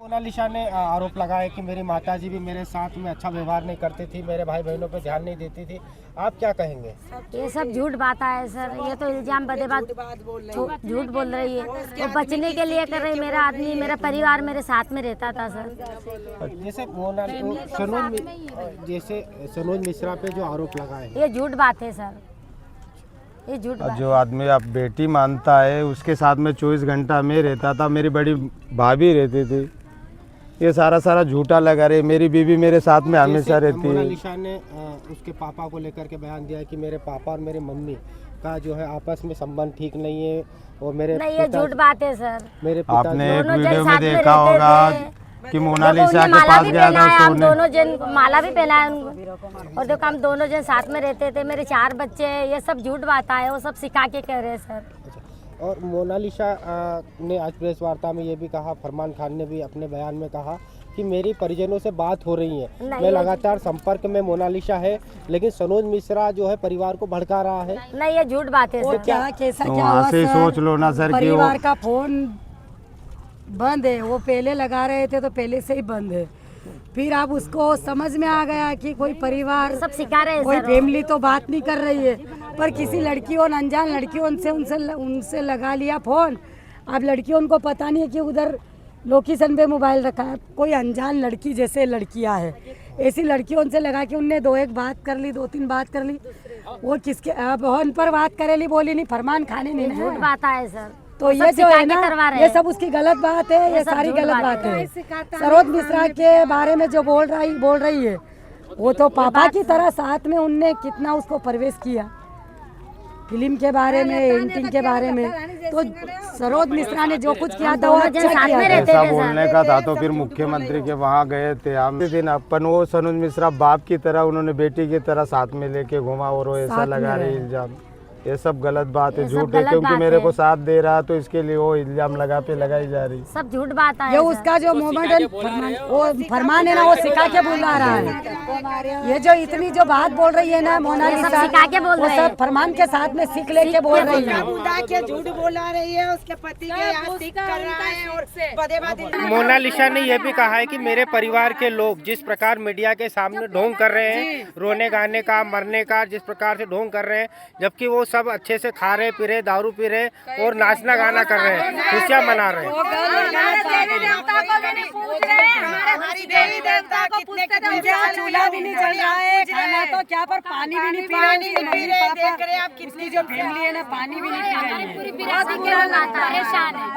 Mona Lisa ने आरोप लगाया कि मेरी माताजी भी मेरे साथ में अच्छा व्यवहार नहीं करती थी, मेरे भाई बहनों पे ध्यान नहीं देती थी। आप क्या कहेंगे? ये सब झूठ बात है सर, ये तो इल्जाम बदे बात झूठ बोल रही है। वो बचने के लिए कर रही। मेरा आदमी, मेरा परिवार मेरे साथ में रहता था सर। जैसे सनोज मिश्रा पे जो आरोप लगाए, ये झूठ बात है सर, ये झूठ बात। जो आदमी आप बेटी मानता है उसके साथ में 24 घंटा मैं रहता था, मेरी बड़ी भाभी रहती थी, ये सारा झूठा लगा रहे। मेरी बीवी मेरे साथ में हमेशा रहती है। मोनालिसा ने उसके पापा को लेकर के बयान दिया कि मेरे पापा और मेरी मम्मी का जो है आपस में संबंध ठीक नहीं है और मेरे नहीं, ये झूठ बात है सर। मेरे आपने एक वीडियो में देखा होगा कि मोनालिसा के पास गया था, हम दोनों जन माला भी पहना है उनको, और देखो हम दोनों जन साथ में रहते थे, मेरे 4 बच्चे हैं। ये सब झूठ बात है, वो सब सिखा के कह रहे हैं सर। और मोनालिसा ने आज प्रेस वार्ता में ये भी कहा, फरमान खान ने भी अपने बयान में कहा कि मेरी परिजनों से बात हो रही है, मैं लगातार संपर्क में मोनालिसा है, लेकिन सनोज मिश्रा जो है परिवार को भड़का रहा है। नहीं, ये झूठ बात है सर। क्या कैसा तो क्या वहाँ हुआ से सर? सोच लो ना सर कि परिवार का फोन बंद है, वो पहले लगा रहे थे तो पहले से ही बंद है। फिर अब उसको समझ में आ गया कि कोई परिवार, सब सिखा रहे हैं कोई सर। फैमिली तो बात नहीं कर रही है, पर किसी लड़कियों, अनजान लड़कियों उनसे लगा लिया फोन। अब लड़कियों उनको पता नहीं है कि उधर लोकेशन पे मोबाइल रखा है। कोई अनजान लड़की, जैसे लड़कियां है, ऐसी लड़कियों उनसे लगा के उनने 2-1 बात कर ली, 2-3 बात कर ली। वो किसके फोन पर बात करेली, बोली नहीं, फरमान खाने नहीं, झूठ बात है सर। तो ये जो है ना, ये सब उसकी गलत बात है, ये सारी गलत बात है। सनोज मिश्रा के बारे में जो बोल रही है, वो तो पापा की तरह साथ में उनने कितना उसको प्रवेश किया, फिल्म के बारे में, एडिटिंग के बारे में। तो सनोज मिश्रा ने जो कुछ किया था वो अच्छा किया। ऐसा बोलने का था तो फिर मुख्यमंत्री के वहाँ गए थे हम दिन अपन। वो सनोज मिश्रा बाप की तरह, उन्होंने बेटी की तरह साथ में लेके घुमा और वो ऐसा लगा रहे इल्जाम। ये सब गलत बात है, झूठ है, क्योंकि मेरे को साथ दे रहा तो इसके लिए वो इल्जाम लगाई जा रही। सब झूठ बात है। ये उसका जो मोमेंट वो फरमान है ना, वो सिखा के बुला रहा है। ये जो इतनी जो बात बोल रही है ना मोनालिसा, सिखा के बोल वो रहे हैं। सब फरमान के साथ में सीख लेके बोल रही है। के झूठ बोला रही है, उसके पति के यहाँ सीख कर रहा है और बदे मोनालिसा ने यह भी कहा है कि मेरे परिवार के लोग जिस प्रकार मीडिया के सामने ढोंग कर रहे हैं, रोने गाने का, मरने का, जिस प्रकार से ढोंग कर रहे हैं, जबकि वो सब अच्छे से खा रहे, पी रहे, दारू पी रहे और नाचना गाना कर रहे हैं, खुशियाँ मना रहे हैं। चूल्हा भी नहीं जल रहा है, खाना तो क्या, पर पानी भी नहीं पी रहे। इसकी जो फैमिली है ना, पानी भी नहीं पी रही है।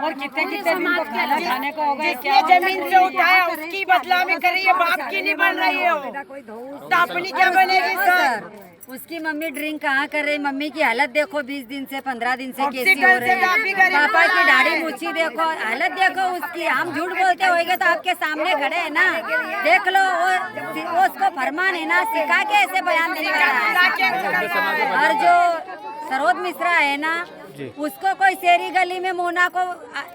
और कितने दिन तो खाना खाने को होगा। जिसने जमीन से उठाया उसकी बदला में कर रही है, बाप की नहीं बन रही है वो। तो अपनी क्या बनेगी सर? उसकी मम्मी ड्रिंक कहाँ कर रही, मम्मी की हालत देखो, 20 दिन से 15 दिन से कैसी हो रही है। पापा की दाढ़ी मूछी देखो, हालत देखो उसकी। हम झूठ बोलते होंगे तो आपके सामने खड़े हैं ना, देख लो। वो उसको फरमान है ना, सिखा के ऐसे बयान देने वाला। और जो सनोज मिश्रा है ना, उसको कोई शहरी गली में मोना को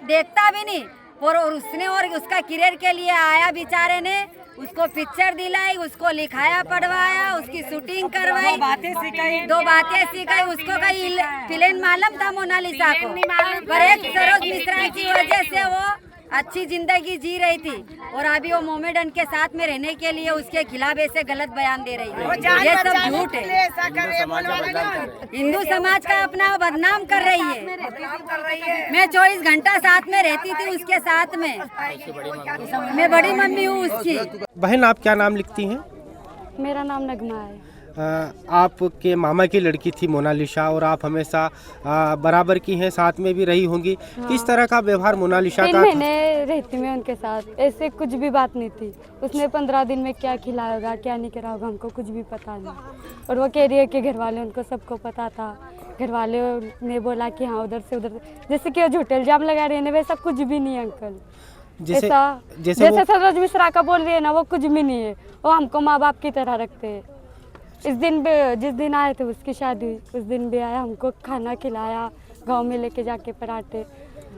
देखता भी नहीं, और उसने और उसका करियर के लिए आया, बेचारे ने उसको पिक्चर दिलाई, उसको लिखाया, पढ़वाया, उसकी शूटिंग करवाई, 2 बातें सिखाई। उसको कहीं फिल्म मालूम था मोनालिसा को, पर एक सनोज मिश्रा की वजह से वो अच्छी जिंदगी जी रही थी, और अभी वो मोमेडन के साथ में रहने के लिए उसके खिलाफ ऐसे गलत बयान दे रही है। ये सब झूठ है। हिंदू समाज का अपना बदनाम कर रही है। मैं 24 घंटा साथ में रहती थी उसके साथ में, मैं बड़ी मम्मी हूँ उसकी। बहन, आप क्या नाम लिखती हैं? मेरा नाम नगमा है। आपके मामा की लड़की थी मोनालिसा, और आप हमेशा बराबर की हैं, साथ में भी रही होंगी। हाँ। किस तरह का व्यवहार मोनालिसा 3 का? महीने रहती मैं उनके साथ, ऐसे कुछ भी बात नहीं थी। उसने 15 दिन में क्या खिलाया होगा, क्या नहीं करा होगा, हमको कुछ भी पता नहीं। और वो कह रही है कि घर वाले, उनको सबको पता था। घर वाले ने बोला कि हाँ उधर से उधर, जैसे कि वो झूठे इल्जाम लगा रही है ना, वैसा कुछ भी नहीं है अंकल। जैसे सनोज मिश्रा का बोल रही है ना, वो कुछ भी नहीं है। वो हमको माँ बाप की तरह रखते हैं। जिस दिन आए थे उसकी शादी हुई, उस दिन भी आया, हमको खाना खिलाया, गांव में लेके जाके पराठे।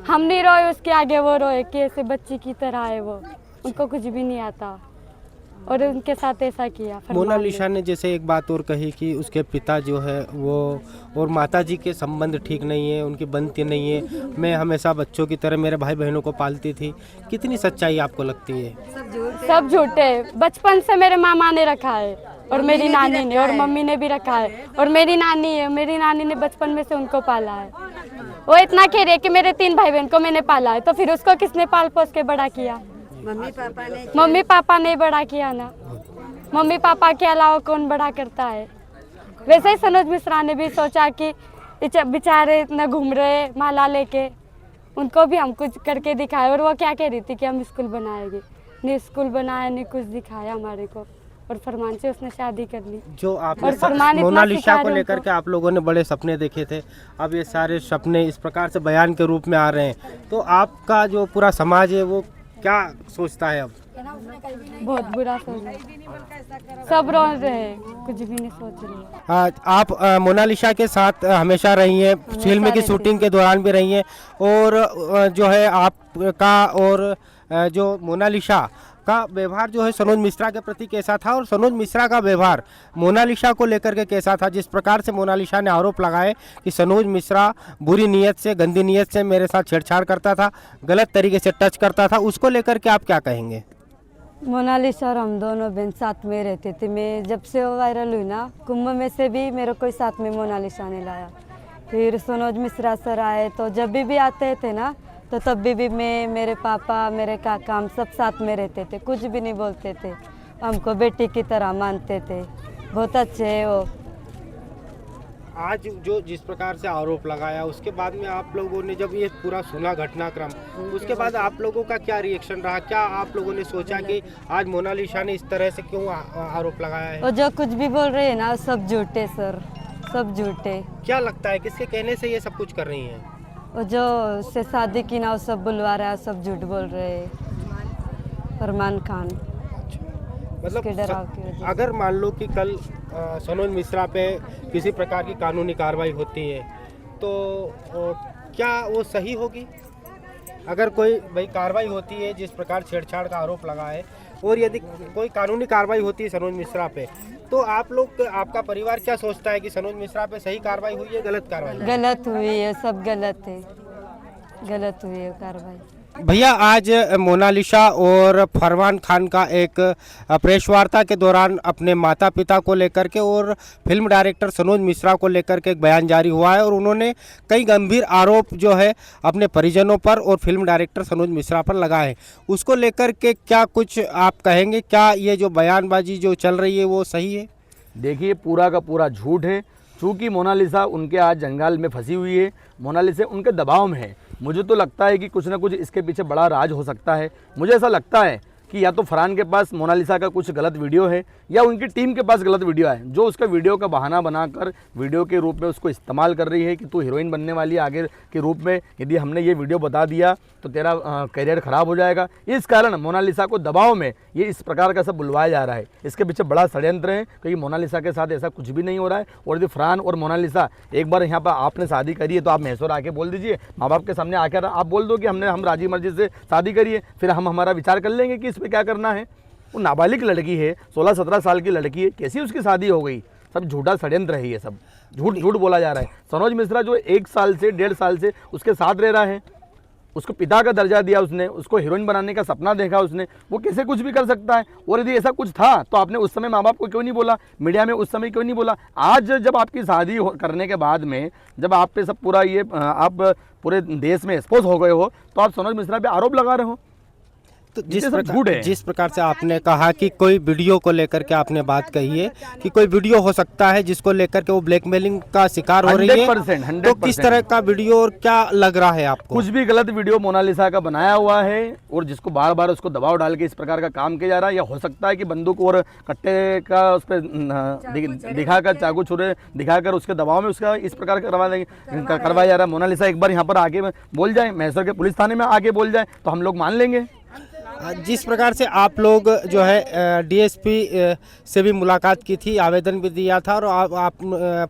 हम नहीं रोए उसके आगे, वो रोए कि ऐसे बच्ची की तरह है वो, उनको कुछ भी नहीं आता। और उनके साथ ऐसा किया। फरमान मोनालिसा ने जैसे एक बात और कही कि उसके पिता जो है वो और माताजी के संबंध ठीक नहीं है, उनकी बनती नहीं है, मैं हमेशा बच्चों की तरह मेरे भाई बहनों को पालती थी। कितनी सच्चाई आपको लगती है? सब झूठे। बचपन से मेरे मामा ने रखा है और मेरी नानी ने और मम्मी ने भी रखा है और मेरी नानी है, मेरी नानी ने बचपन में से उनको पाला है। वो इतना कह रही है कि मेरे 3 भाई बहन को मैंने पाला है, तो फिर उसको किसने पाल पोस के बड़ा किया? मम्मी पापा ने बड़ा किया ना। मम्मी पापा के अलावा कौन बड़ा करता है? वैसे ही सनोज मिश्रा ने भी सोचा कि बेचारे इतना घूम रहे माला लेके, उनको भी हम कुछ करके दिखाए। और वो क्या कह रही थी कि हम स्कूल बनाएंगे, नहीं स्कूल बनाया, नहीं कुछ दिखाया हमारे को, और फरमान से उसने शादी कर ली। जो और आपने फरमान इतना मोनालिसा सिखा को रहे लेकर उनको। के आप लोगों ने बड़े सपने देखे थे, अब ये सारे सपने इस प्रकार से बयान के रूप में आ रहे हैं, तो आपका जो पूरा समाज है वो क्या सोचता है अब? बहुत बुरा सोच रहे, सब रो रहे हैं, कुछ भी नहीं सोच रहे। आप मोनालिसा के साथ हमेशा रही हैं, फिल्म की शूटिंग के दौरान भी रही हैं, और जो है आपका और जो मोनालिसा का व्यवहार जो है सनोज मिश्रा के प्रति कैसा था, और सनोज मिश्रा का व्यवहार मोनालिसा को लेकर के कैसा था? जिस प्रकार से मोनालिसा ने आरोप लगाए कि सनोज मिश्रा बुरी नीयत से, गंदी नीयत से मेरे साथ छेड़छाड़ करता था, गलत तरीके से टच करता था, उसको लेकर के आप क्या कहेंगे? मोनालिसा और हम दोनों बहन साथ में रहते थे। मैं जब से वो वायरल हुई ना, कुंभ में से भी मेरे को साथ में मोनालिसा ने लाया। फिर सनोज मिश्रा सर आए तो जब भी आते थे ना, तो तब भी मैं, मेरे पापा, मेरे काका, हम सब साथ में रहते थे, कुछ भी नहीं बोलते थे, हमको बेटी की तरह मानते थे। बहुत अच्छे है वो। आज जो जिस प्रकार से आरोप लगाया, उसके बाद में आप लोगों ने जब ये पूरा सुना घटनाक्रम, उसके बाद आप लोगों का क्या रिएक्शन रहा? क्या आप लोगों ने सोचा कि आज मोनालिसा ने इस तरह से क्यों आरोप लगाया है? और जो कुछ भी बोल रहे हैं ना, सब झूठे सर, सब झूठे। क्या लगता है किसके कहने से ये सब कुछ कर रही हैं? और जो से शादी की ना, वो सब बुलवा रहा है, सब झूठ बोल रहे हैं। फरमान खान उसके डराव की वजह से। अगर मान लो कि कल सनोज मिश्रा पे किसी प्रकार की कानूनी कार्रवाई होती है, तो क्या वो सही होगी? अगर कोई भाई कार्रवाई होती है, जिस प्रकार छेड़छाड़ का आरोप लगा है, और यदि कोई कानूनी कार्रवाई होती है सनोज मिश्रा पे, तो आप लोग, आपका परिवार क्या सोचता है कि सनोज मिश्रा पे सही कार्रवाई हुई है, गलत कार्रवाई? गलत हुई है, सब गलत है, गलत हुई है कार्रवाई। भैया, आज मोनालिसा और फरमान खान का एक प्रेस वार्ता के दौरान अपने माता पिता को लेकर के और फिल्म डायरेक्टर सनोज मिश्रा को लेकर के एक बयान जारी हुआ है, और उन्होंने कई गंभीर आरोप जो है अपने परिजनों पर और फिल्म डायरेक्टर सनोज मिश्रा पर लगाए। उसको लेकर के क्या कुछ आप कहेंगे? क्या ये जो बयानबाजी जो चल रही है वो सही है? देखिए, पूरा का पूरा झूठ है। चूँकि मोनालिसा उनके आज जंजाल में फंसी हुई है, मोनालिसा उनके दबाव में है। मुझे तो लगता है कि कुछ ना कुछ इसके पीछे बड़ा राज हो सकता है। मुझे ऐसा लगता है कि या तो फरहान के पास मोनालिसा का कुछ गलत वीडियो है, या उनकी टीम के पास गलत वीडियो है, जो उसका वीडियो का बहाना बनाकर वीडियो के रूप में उसको इस्तेमाल कर रही है कि तू हीरोइन बनने वाली है आगे के रूप में, यदि हमने ये वीडियो बता दिया तो तेरा करियर ख़राब हो जाएगा। इस कारण मोनालिसा को दबाव में ये इस प्रकार का सब बुलवाया जा रहा है। इसके पीछे बड़ा षड्यंत्र है, क्योंकि मोनालिसा के साथ ऐसा कुछ भी नहीं हो रहा है। और यदि फरहान और मोनालिसा एक बार यहाँ पर आपने शादी करी है, तो आप मैसूर आके बोल दीजिए, माँ बाप के सामने आकर आप बोल दो कि हम राजी मर्जी से शादी करिए, फिर हम हमारा विचार कर लेंगे कि इस पर क्या करना है। वो नाबालिग लड़की है, 16-17 साल की लड़की है, कैसी उसकी शादी हो गई? सब झूठा षड्यंत्र है, ये सब झूठ बोला जा रहा है। सनोज मिश्रा जो 1 साल से 1.5 साल से उसके साथ रह रहा है, उसको पिता का दर्जा दिया उसने, उसको हीरोइन बनाने का सपना देखा उसने, वो कैसे कुछ भी कर सकता है। और यदि ऐसा कुछ था तो आपने उस समय माँ बाप को क्यों नहीं बोला, मीडिया में उस समय क्यों नहीं बोला? आज जब आपकी शादी करने के बाद में जब आप पे सब पूरा ये आप पूरे देश में एक्सपोज हो गए हो, तो आप सनोज मिश्रा पे आरोप लगा रहे हो। तो जिस प्रकार से आपने कहा कि कोई वीडियो को लेकर के आपने बात कही है कि कोई वीडियो हो सकता है जिसको लेकर के वो ब्लैकमेलिंग का शिकार हो रही है, 100%, तो किस तरह का वीडियो और क्या लग रहा है आपको? कुछ भी गलत वीडियो मोनालिसा का बनाया हुआ है, और जिसको बार बार उसको दबाव डाल के इस प्रकार का काम किया जा रहा है। या हो सकता है कि बंदूक और कट्टे का उस पर दिखाकर, चाकू छुरे दिखाकर उसके दबाव में उसका इस प्रकार करवाया जा रहा है। मोनालिसा एक बार यहाँ पर आके बोल जाए, मैसूर के पुलिस थाने में आके बोल जाए, तो हम लोग मान लेंगे। जिस प्रकार से आप लोग जो है डीएसपी से भी मुलाकात की थी, आवेदन भी दिया था, और आप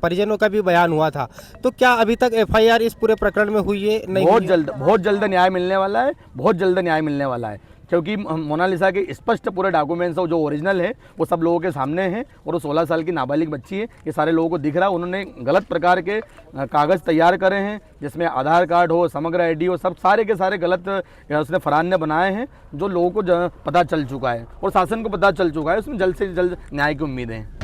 परिजनों का भी बयान हुआ था, तो क्या अभी तक एफआईआर इस पूरे प्रकरण में हुई है? नहीं, बहुत जल्द न्याय मिलने वाला है, बहुत जल्द न्याय मिलने वाला है। क्योंकि मोनालिसा के स्पष्ट पूरे डॉक्यूमेंट्स जो ओरिजिनल है वो सब लोगों के सामने हैं और वो 16 साल की नाबालिग बच्ची है, ये सारे लोगों को दिख रहा है। उन्होंने गलत प्रकार के कागज़ तैयार करे हैं जिसमें आधार कार्ड हो, समग्र आईडी हो, सब सारे के सारे गलत उसने फरहान ने बनाए हैं, जो लोगों को पता चल चुका है और शासन को पता चल चुका है। उसमें जल्द से जल्द न्याय की उम्मीद है।